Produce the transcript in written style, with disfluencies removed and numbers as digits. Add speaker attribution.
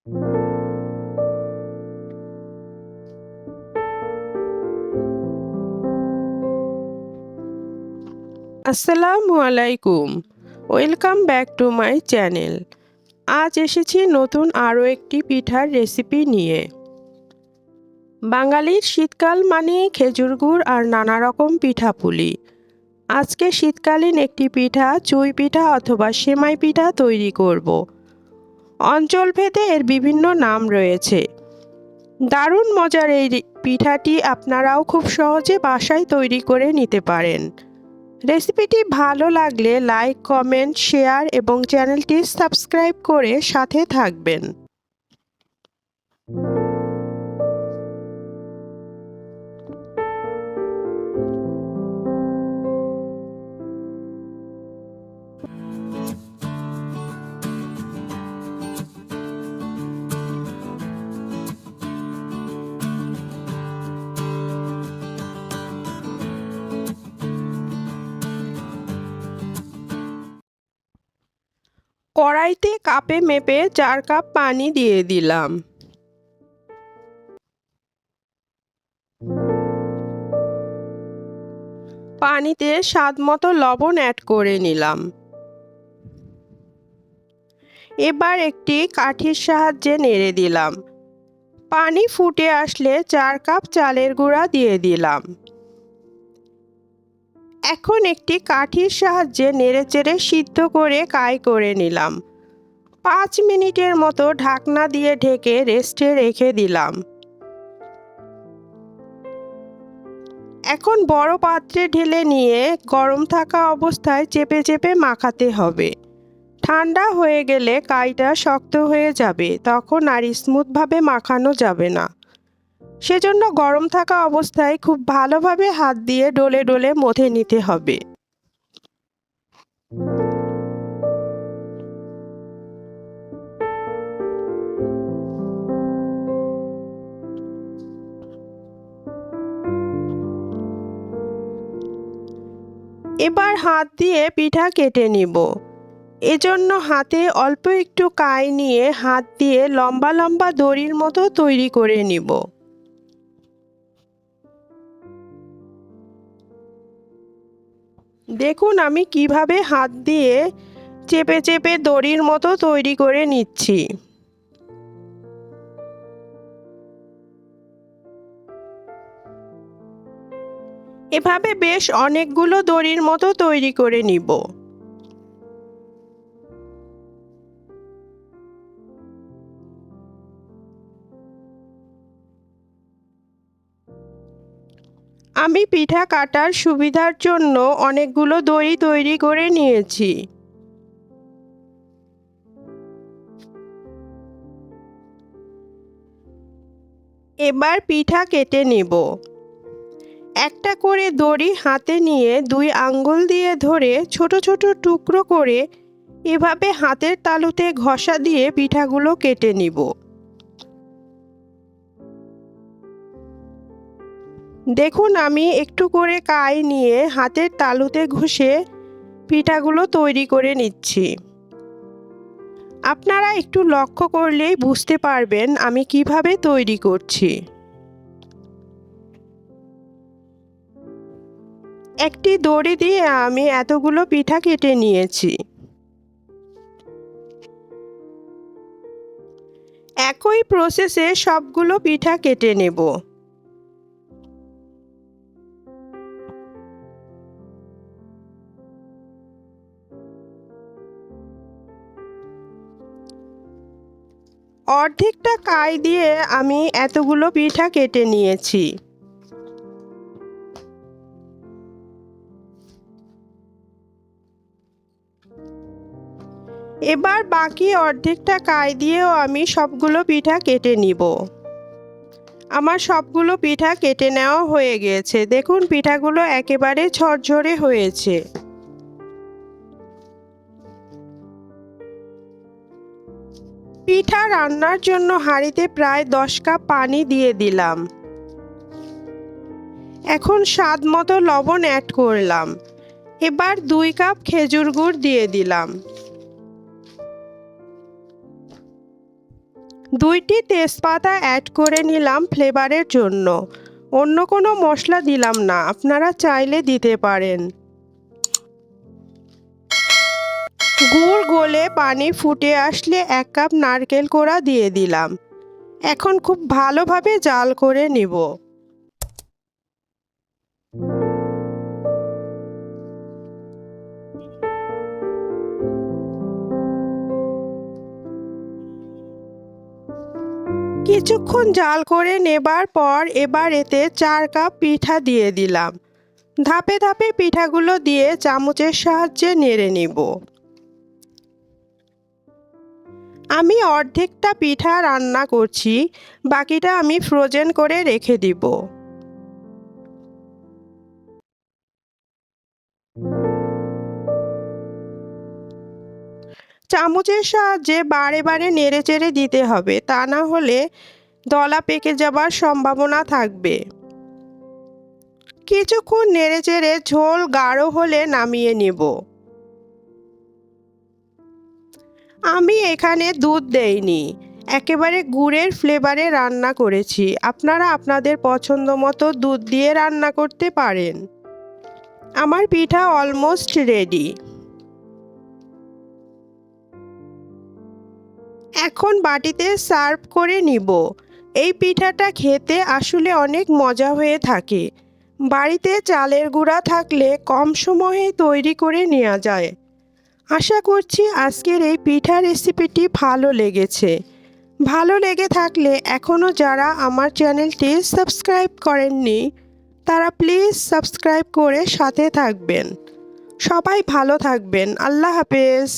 Speaker 1: আসসালামু আলাইকুম। Welcome back to my channel. আজ এসেছি নতুন আরও একটি পিঠার রেসিপি নিয়ে। বাঙালির শীতকাল মানেই খেজুর গুড় আর নানা রকম পিঠাপুলি। আজকে শীতকালীন একটি পিঠা চুই পিঠা অথবা সেমাই পিঠা তৈরি করব। অঞ্চলভেদে এর বিভিন্ন নাম রয়েছে। দারুণ মজার এই পিঠাটি আপনারাও খুব সহজে বাসায় তৈরি করে নিতে পারেন। রেসিপিটি ভালো লাগলে লাইক, কমেন্ট, শেয়ার এবং চ্যানেলটি সাবস্ক্রাইব করে সাথে থাকবেন। কড়াইতে কাপে মেপে 4 কাপ পানি দিয়ে দিলাম। পানিতে স্বাদমতো লবণ অ্যাড করে নিলাম। এবার একটি কাঠির সাহায্যে নেড়ে দিলাম। পানি ফুটে আসলে 4 কাপ চালের গুঁড়া দিয়ে দিলাম। এখন একটি কাঠির সাহায্যে নেড়েচেড়ে সিদ্ধ করে কাই করে নিলাম। 5 মিনিটের মতো ঢাকনা দিয়ে ঢেকে রেস্টে রেখে দিলাম। এখন বড় পাত্রে ঢেলে নিয়ে গরম থাকা অবস্থায় চেপে চেপে মাখাতে হবে। ঠান্ডা হয়ে গেলে কাইটা শক্ত হয়ে যাবে, তখন আর স্মুথভাবে মাখানো যাবে না। সেজন্য গরম থাকা অবস্থায় খুব ভালোভাবে হাত দিয়ে ডলে ডলে মথে নিতে হবে। এবার হাত দিয়ে পিঠা কেটে নিব। এজন্য হাতে অল্প একটু কাই নিয়ে হাত দিয়ে লম্বা লম্বা দড়ির মতো তৈরি করে নিব। দেখুন আমি কিভাবে হাত দিয়ে চেপে চেপে দড়ির মতো তৈরি করে নিচ্ছি। এভাবে বেশ অনেকগুলো দড়ির মতো তৈরি করে নিব। আমি পিঠা কাটার সুবিধার জন্য অনেকগুলো দড়ি তৈরি করে নিয়েছি। এবার পিঠা কেটে নেব। একটা করে দড়ি হাতে নিয়ে 2 আঙ্গুল দিয়ে ধরে ছোট ছোট টুকরো করে এভাবে হাতের তালুতে ঘষা দিয়ে পিঠাগুলো কেটে নিব। দেখুন আমি একটু করে কাই নিয়ে হাতের তালুতে ঘষে পিঠাগুলো তৈরি করে নিচ্ছি। আপনারা একটু লক্ষ্য করলেই বুঝতে পারবেন আমি কিভাবে তৈরি করছি। একটি দড়ি দিয়ে আমি এতগুলো পিঠা কেটে নিয়েছি। একই প্রসেসে সবগুলো পিঠা কেটে নেব। অর্ধেকটা কাই দিয়ে আমি এতগুলো পিঠা কেটে নিয়েছি। এবার বাকি অর্ধেকটা কাই দিয়েও আমি সবগুলো পিঠা কেটে নিব। আমার সবগুলো পিঠা কেটে নেওয়া হয়ে গিয়েছে। দেখুন পিঠাগুলো একেবারে ঝরঝরে হয়েছে। পিঠা রান্নার জন্য হাঁড়িতে প্রায় 10 কাপ পানি দিয়ে দিলাম। এখন স্বাদ মতো লবণ অ্যাড করলাম। এবার 2 কাপ খেজুর গুড় দিয়ে দিলাম। 2টি তেজপাতা অ্যাড করে নিলাম ফ্লেভারের জন্য। অন্য কোনো মশলা দিলাম না, আপনারা চাইলে দিতে পারেন। গুড় গলে পানি ফুটে আসলে 1 কাপ নারকেল কোড়া দিয়ে দিলাম। এখন খুব ভালোভাবে জাল করে নিব। কিছুক্ষণ জাল করে নেবার পর এবার এতে 4 কাপ পিঠা দিয়ে দিলাম। ধাপে ধাপে পিঠাগুলো দিয়ে চামচের সাহায্যে নেড়ে নিব। আমি অর্ধেকটা পিঠা রান্না করছি, বাকিটা আমি ফ্রোজেন করে রেখে দিব। চামচের সাহায্যে বারে বারে নেড়ে চেড়ে দিতে হবে, তা না হলে দলা পেকে যাবার সম্ভাবনা থাকবে। কিছুক্ষণ নেড়ে চেড়ে ঝোল গাঢ় হলে নামিয়ে নিব। আমি এখানে দুধ দেইনি, একেবারে গুড়ের ফ্লেভারে রান্না করেছি। আপনারা আপনাদের পছন্দ মতো দুধ দিয়ে রান্না করতে পারেন। আমার পিঠা অলমোস্ট রেডি। এখন বাটিতে সার্ভ করে নিব। এই পিঠাটা খেতে আসলে অনেক মজা হয়ে থাকে। বাড়িতে চালের গুঁড়া থাকলে কম সময়ে তৈরি করে নেওয়া যায়। আশা করছি আজকের এই পিঠা রেসিপিটি ভালো লেগেছে। ভালো লেগে থাকলে এখনও যারা আমার চ্যানেলটি সাবস্ক্রাইব করেননি তারা প্লিজ সাবস্ক্রাইব করে সাথে থাকবেন। সবাই ভালো থাকবেন। আল্লাহ হাফেজ।